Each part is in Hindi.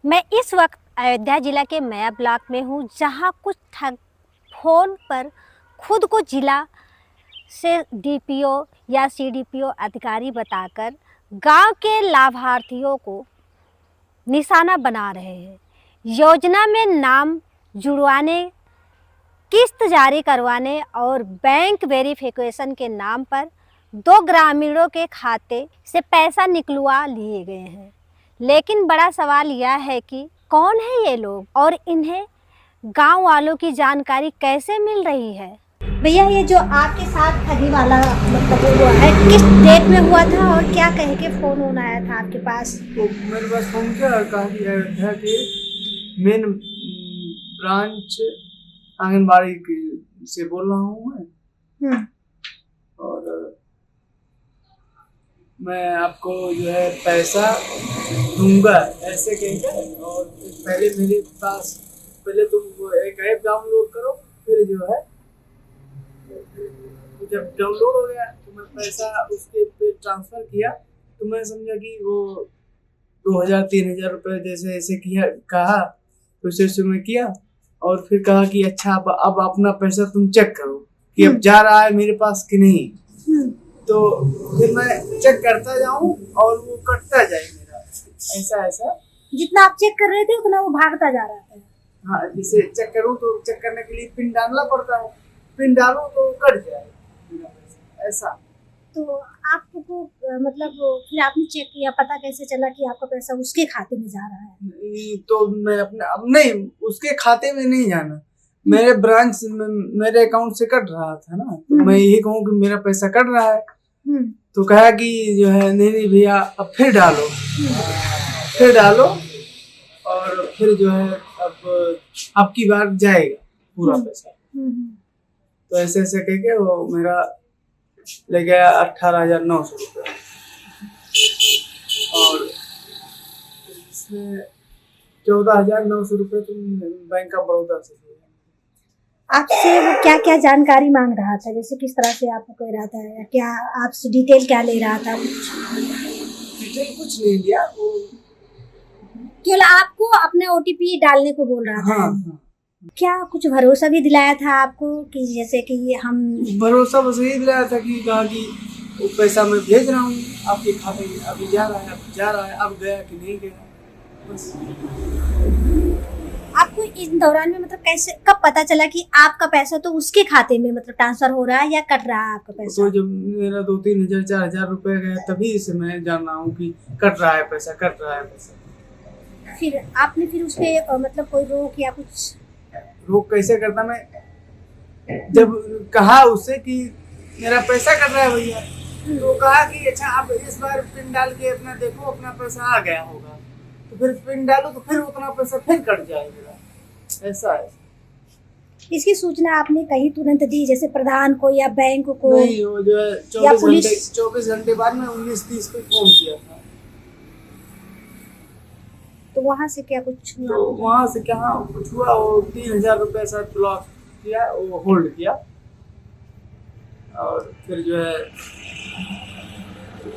मैं इस वक्त अयोध्या जिला के मया ब्लॉक में हूँ, जहाँ कुछ ठग फ़ोन पर खुद को जिला से डीपीओ या सीडीपीओ अधिकारी बताकर गांव के लाभार्थियों को निशाना बना रहे हैं। योजना में नाम जुड़वाने, किस्त जारी करवाने और बैंक वेरिफिकेशन के नाम पर 2 ग्रामीणों के खाते से पैसा निकलवा लिए गए हैं। लेकिन बड़ा सवाल यह है कि कौन है ये लोग और इन्हें गांव वालों की जानकारी कैसे मिल रही है। भैया, ये जो आपके साथ ठगी वाला मतलब हुआ है, किस डेट में हुआ था और क्या कह के फोन आया था आपके पास? तो मेरे पास फोन किया और कहा कि अयोध्या के मेन ब्रांच आंगनबाड़ी से बोल रहा हूँ मैं, और मैं आपको जो है पैसा दूंगा ऐसे कहेंगे। और पहले मेरे पास तुम एक ऐप डाउनलोड करो, फिर जो है जब डाउनलोड हो गया तो मैं पैसा उसके पे ट्रांसफर किया। तो मैं समझा कि वो 2000-3000 रुपये जैसे ऐसे किया, कहा तो उसे मैं किया। और फिर कहा कि अच्छा अब अपना पैसा तुम चेक करो कि अब जा रहा है मेरे पास कि नहीं। तो फिर मैं चेक करता जाऊं और वो कटता जाए मेरा, ऐसा जितना आप चेक कर रहे थे उतना वो भागता जा रहा था। हाँ, जिसे चेक करूं तो चेक करने के लिए पिन डालना पड़ता है, पिन डालूं तो कट जाए मेरा पैसा, ऐसा। तो आपको मतलब फिर आपने चेक किया, पता कैसे चला कि आपका पैसा उसके खाते में जा रहा है? तो मैं अपने अब नहीं, उसके खाते में नहीं जाना, मेरे ब्रांच मेरे अकाउंट से कट रहा था ना। तो मैं यही कहूँ कि मेरा पैसा कट रहा है। तो कहा कि जो है नहीं भैया अब फिर डालो और फिर जो है अब की बार जाएगा पूरा पैसा। तो ऐसे कह के वो मेरा ले गया 18,900 रुपये, और इसमें 14,900 रुपये तुम बैंक ऑफ बड़ौदा से। आपसे वो क्या क्या जानकारी मांग रहा था, जैसे किस तरह से आपको कह रहा था, या क्या आपसे डिटेल क्या ले रहा था? डिटेल कुछ नहीं लिया, वो केवल आपको अपने ओटीपी डालने को बोल रहा था। हाँ। क्या कुछ भरोसा भी दिलाया था आपको कि जैसे कि हम? भरोसा बस यही दिलाया था कि कहा कि वो पैसा मैं भेज रहा हूँ आपके खाते में, अभी जा रहा है, अब गया कि नहीं गया, बस। आपको इस दौरान में मतलब कैसे, कब पता चला कि आपका पैसा तो उसके खाते में मतलब ट्रांसफर हो रहा है या कट रहा है आपका पैसा? तो जब मेरा 2-3 हजार 4,000 रुपये गया तभी से मैं जान रहा हूँ कि कट रहा है पैसा। फिर आपने फिर उसके मतलब कोई रोक या कुछ? रोक कैसे करता मैं, जब कहा उससे कि मेरा पैसा कट रहा है भैया, तो कहा कि अच्छा आप इस बार पिन डाल के अपना देखो, अपना पैसा आ गया होगा, तो फिर पिन डालो तो फिर उतना पैसा फिर कट जाएगा, ऐसा है। इसकी सूचना आपने कहीं तुरंत दी, जैसे प्रधान को या बैंक को? नहीं, वो जो है 24 घंटे बाद में 19:30 को फोन किया था। तो वहाँ से क्या कुछ हुआ? तो वहाँ से क्या कुछ हुआ, वो 3,000 रुपये शायद ब्लॉक किया, वो होल्ड किया। और फिर जो है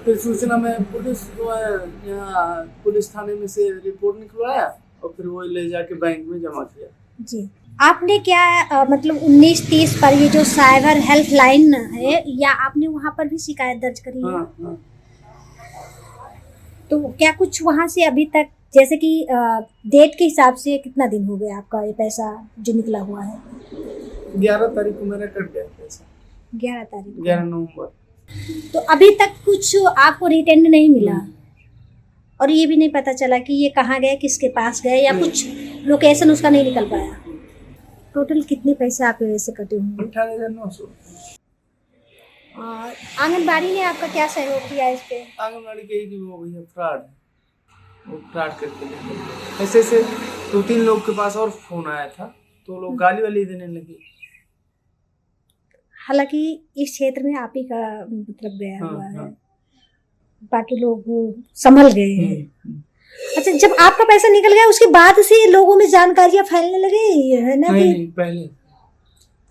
फिर सूचना में पुलिस जो है यहाँ पुलिस थाने में से रिपोर्ट निकलवाया और फिर वो ले जाके बैंक में जमा किया। जी। आपने क्या मतलब 19:30 पर ये जो साइबर हेल्पलाइन है, या आपने वहाँ पर भी शिकायत दर्ज करी है? हाँ। तो क्या कुछ वहाँ से अभी तक, जैसे कि डेट के हिसाब से कितना दिन हो गया आपका ये पैसा जो निकला हुआ है? 11 तारीख को मेरा कट गया पैसा। 11 तारीख, 11 नवंबर। तो अभी तक कुछ आपको रिटर्न नहीं मिला? और ये भी नहीं पता चला कि ये कहाँ गए, किसके पास गए, या कुछ लोकेशन उसका नहीं निकल पाया? टोटल कितने पैसे आपके वैसे कटे होंगे? 18,900। और आंगनबाड़ी ने आपका क्या सहयोग किया इस पे? आंगनबाड़ी कही कि वो भैया फ्रॉड है, वो फ्रॉड करके लेते। ऐसे 2-3 लोग के पास और फोन आया था, तो लोग गाली वाली देने लगे। हालांकि इस क्षेत्र में आप ही का मतलब गया हुआ है, बाकी लोग संभल गए हैं। अच्छा, जब आपका पैसा निकल गया उसके बाद से लोगों में जानकारियां फैलने लगे, है ना? नहीं, पहले,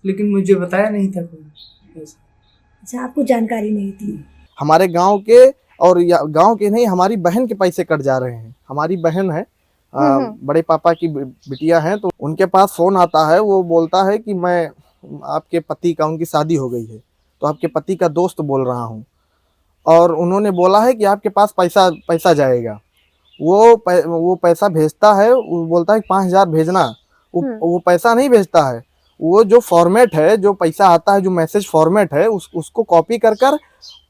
लेकिन मुझे बताया नहीं था कोई। अच्छा, आपको जानकारी नहीं थी? हमारे गांव के, और गांव के नहीं, हमारी बहन के पैसे कट जा रहे हैं। हमारी बहन है, बड़े पापा की बिटिया हैं, तो उनके पास फोन आता है। वो बोलता है कि मैं आपके पति का, उनकी शादी हो गई है तो आपके पति का दोस्त बोल रहा हूँ, और उन्होंने बोला है कि आपके पास पैसा जाएगा। वो पैसा भेजता है, वो बोलता है 5,000 भेजना। वो पैसा नहीं भेजता है, वो जो फॉर्मेट है, जो पैसा आता है, जो मैसेज फॉर्मेट है, उसको कॉपी कर कर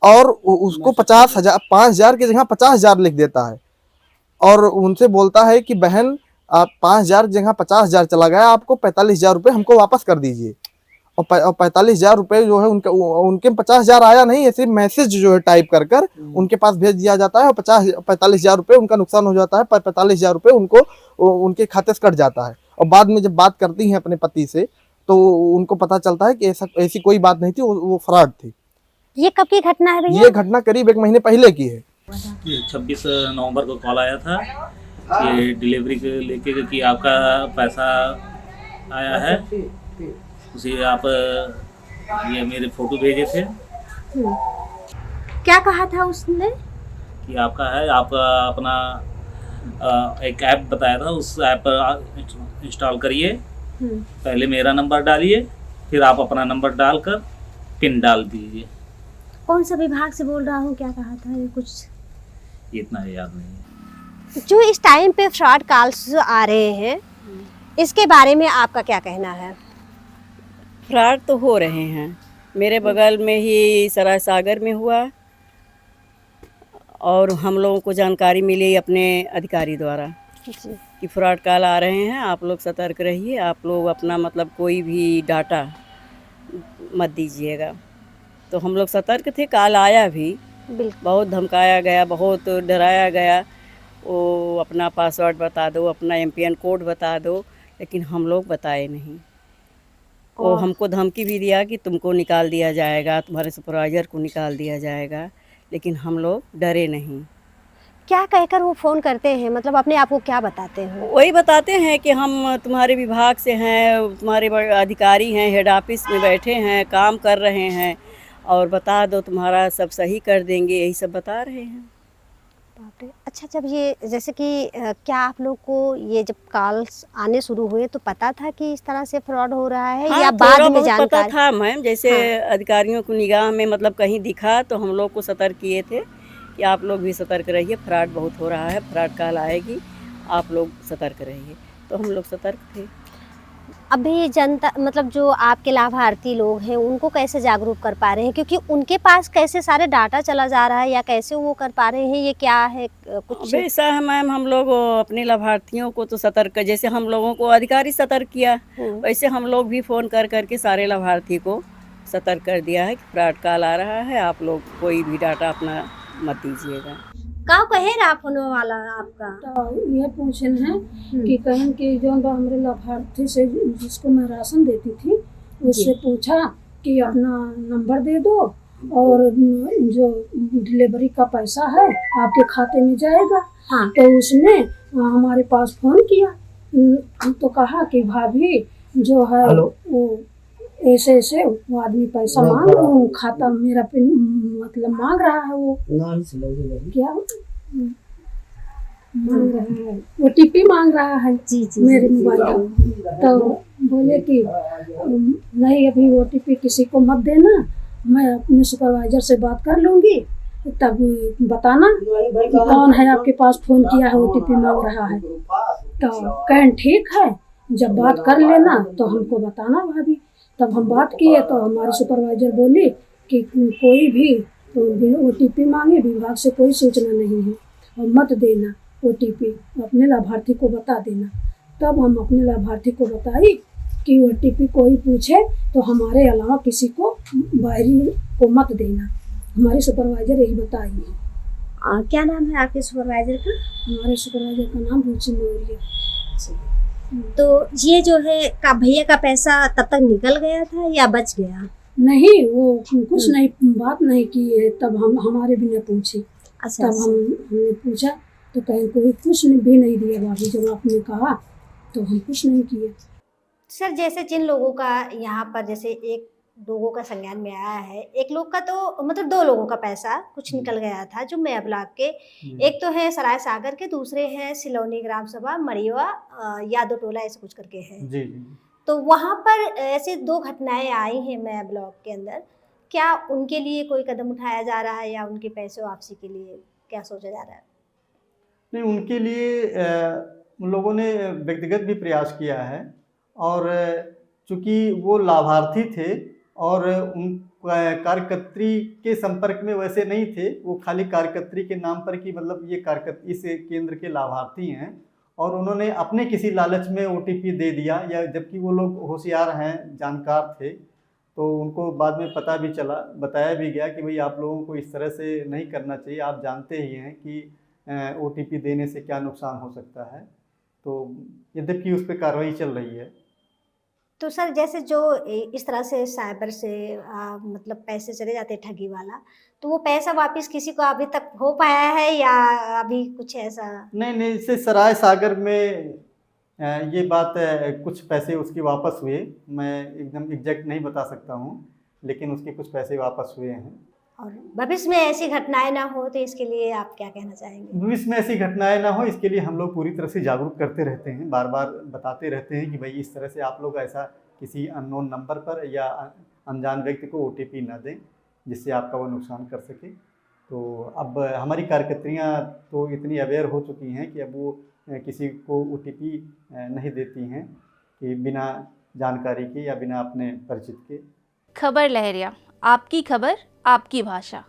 और उसको 5,000 की जगह 50,000 लिख देता है, और उनसे बोलता है कि बहन आप 5,000 की जगह 50,000 चला गया, आपको 45,000 रुपये हमको वापस कर दीजिए। और 45,000 रुपये जो है उनके 50,000 आया नहीं, ऐसे मैसेज जो है टाइप कर कर उनके पास भेज दिया जाता है, और 45,000 रुपये उनका नुकसान हो जाता है, पर 45,000 रुपये उनको उनके खाते से कट जाता है। और बाद में जब बात करती हैं अपने पति से तो उनको पता चलता है कि ऐसी कोई बात नहीं थी, वो फ्रॉड थी। ये कब की घटना है भैया? ये घटना करीब 1 महीने पहले की है। ये 26 नवंबर को कॉल आया था, ये डिलीवरी के लेके कि आपका पैसा आया है, उसे आप ये मेरे फ़ोटो भेजे थे क्या कहा था उसने? कि आपका है, आप अपना एक ऐप बताया था, उस ऐप पर इंस्टॉल करिए, पहले मेरा नंबर डालिए, फिर आप अपना नंबर डालकर पिन डाल दीजिए। कौन सा विभाग से बोल रहा हूँ, क्या कहा था ये कुछ इतना याद नहीं है। जो इस टाइम पे फ्रॉड कॉल्स आ रहे हैं, इसके बारे में आपका क्या कहना है? फ्रॉड तो हो रहे हैं। मेरे बगल में ही सराय सागर में हुआ, और हम लोगों को जानकारी मिली अपने अधिकारी द्वारा कि फ्रॉड कॉल आ रहे हैं, आप लोग सतर्क रहिए, आप लोग अपना मतलब कोई भी डाटा मत दीजिएगा। तो हम लोग सतर्क थे। कॉल आया भी, बहुत धमकाया गया, बहुत डराया गया, वो अपना पासवर्ड बता दो, अपना MPN कोड बता दो, लेकिन हम लोग बताए नहीं। वो हमको धमकी भी दिया कि तुमको निकाल दिया जाएगा, तुम्हारे सुपरवाइज़र को निकाल दिया जाएगा, लेकिन हम लोग डरे नहीं। क्या कहकर वो फ़ोन करते हैं, मतलब अपने आप को क्या बताते हैं? वही बताते हैं कि हम तुम्हारे विभाग से हैं, तुम्हारे अधिकारी हैं, हेड ऑफिस में बैठे हैं, काम कर रहे हैं, और बता दो तुम्हारा सब सही कर देंगे, यही सब बता रहे हैं। बाप रे। अच्छा, जब ये जैसे कि क्या आप लोग को ये जब कॉल्स आने शुरू हुए तो पता था कि इस तरह से फ्रॉड हो रहा है, हाँ, या थोड़ा बाद में बहुत पता जानकारी? था मैम, जैसे अधिकारियों को निगाह में मतलब कहीं दिखा तो हम लोग को सतर्क किए थे कि आप लोग भी सतर्क रहिए, फ्रॉड बहुत हो रहा है, फ्रॉड कॉल आएगी, आप लोग सतर्क रहिए। तो हम लोग सतर्क थे। अभी जनता, मतलब जो आपके लाभार्थी लोग हैं, उनको कैसे जागरूक कर पा रहे हैं, क्योंकि उनके पास कैसे सारे डाटा चला जा रहा है, या कैसे वो कर पा रहे हैं, ये क्या है कुछ? वैसा है मैम, हम लोग अपने लाभार्थियों को तो सतर्क, जैसे हम लोगों को अधिकारी सतर्क किया, वैसे हम लोग भी फ़ोन कर करके सारे लाभार्थी को सतर्क कर दिया है कि फ्रॉड कॉल आ रहा है, आप लोग कोई भी डाटा अपना मत दीजिएगा। का कहे रहा फोन वाला आपका? तो ये पूछन है कि कहीं कि जो हमारे लाभार्थी से जिसको मैं राशन देती थी उससे पूछा कि अपना नंबर दे दो और जो डिलीवरी का पैसा है आपके खाते में जाएगा। हाँ। तो उसने हमारे पास फ़ोन किया तो कहा कि भाभी जो है वो ऐसे ऐसे वो आदमी पैसा मांग रहा हूँ, खाता मेरा पिन मतलब मांग रहा है, वो क्या मांग रहा है, OTP मांग रहा है जी मेरे मोबाइल का। तो बोले कि नहीं अभी OTP किसी को मत देना, मैं अपने सुपरवाइजर से बात कर लूँगी तब बताना कि कौन है आपके पास फ़ोन किया है OTP मांग रहा है। तो कहें ठीक है, जब बात कर लेना तो हमको बताना भाभी। तब हम बात किए तो हमारे सुपरवाइजर बोली कि कोई भी OTP मांगे विभाग से कोई सूचना नहीं है और मत देना OTP, अपने लाभार्थी को बता देना। तब हम अपने लाभार्थी को बताई कि OTP कोई पूछे तो हमारे अलावा किसी को बाहरी को मत देना। हमारे सुपरवाइजर यही बताई है। क्या नाम है आपके सुपरवाइजर का? हमारे सुपरवाइजर का नाम रुचि मौर्य। तो ये जो है का भैया का पैसा तब तक निकल गया था या बच गया? नहीं, वो कुछ नहीं बात नहीं की है, तब हम हमारे भी न पूछे। अच्छा, तब हमने पूछा तो कहीं कोई कुछ भी नहीं दिया भाभी, जब आपने कहा तो हम कुछ नहीं किए। सर जैसे जिन लोगों का यहाँ पर जैसे एक लोगों का संज्ञान में आया है। एक लोग का तो मतलब 2 लोगों का पैसा कुछ निकल गया था जो मैं ब्लॉक के, एक तो है सराय सागर के, दूसरे हैं सिलौनी ग्राम सभा मड़िवा यादव टोला ऐसे कुछ करके है। जी जी। तो वहाँ पर ऐसे 2 घटनाएं आई हैं मैं ब्लॉक के अंदर। क्या उनके लिए कोई कदम उठाया जा रहा है या उनके पैसे वापसी के लिए क्या सोचा जा रहा है? नहीं, उनके लिए उन लोगों ने व्यक्तिगत भी प्रयास किया है, और चूँकि वो लाभार्थी थे और उन कार्यकर्त्री के संपर्क में वैसे नहीं थे, वो खाली कार्यकर्त्री के नाम पर कि मतलब ये इस केंद्र के लाभार्थी हैं, और उन्होंने अपने किसी लालच में ओटीपी दे दिया, या जबकि वो लोग होशियार हैं, जानकार थे, तो उनको बाद में पता भी चला, बताया भी गया कि भाई आप लोगों को इस तरह से नहीं करना चाहिए, आप जानते ही हैं कि ओटीपी देने से क्या नुकसान हो सकता है। तो यद्यपि उस पर कार्रवाई चल रही है। तो सर जैसे जो इस तरह से साइबर से मतलब पैसे चले जाते हैं ठगी वाला, तो वो पैसा वापस किसी को अभी तक हो पाया है या अभी कुछ ऐसा? नहीं, इससे सराय सागर में ये बात कुछ पैसे उसके वापस हुए, मैं एकदम एग्जैक्ट नहीं बता सकता हूँ, लेकिन उसके कुछ पैसे वापस हुए हैं। और भविष्य में ऐसी घटनाएं ना हो तो इसके लिए आप क्या कहना चाहेंगे? भविष्य में ऐसी घटनाएं ना हो इसके लिए हम लोग पूरी तरह से जागरूक करते रहते हैं, बार बार बताते रहते हैं कि भाई इस तरह से आप लोग ऐसा किसी अननोन नंबर पर या अनजान व्यक्ति को ओटीपी ना दें जिससे आपका वो नुकसान कर सके। तो अब हमारी कार्यकर्त्रियाँ तो इतनी अवेयर हो चुकी हैं कि अब वो किसी को ओटीपी नहीं देती हैं कि बिना जानकारी के या बिना अपने परिचित के। खबर लहरिया, आपकी खबर आपकी भाषा।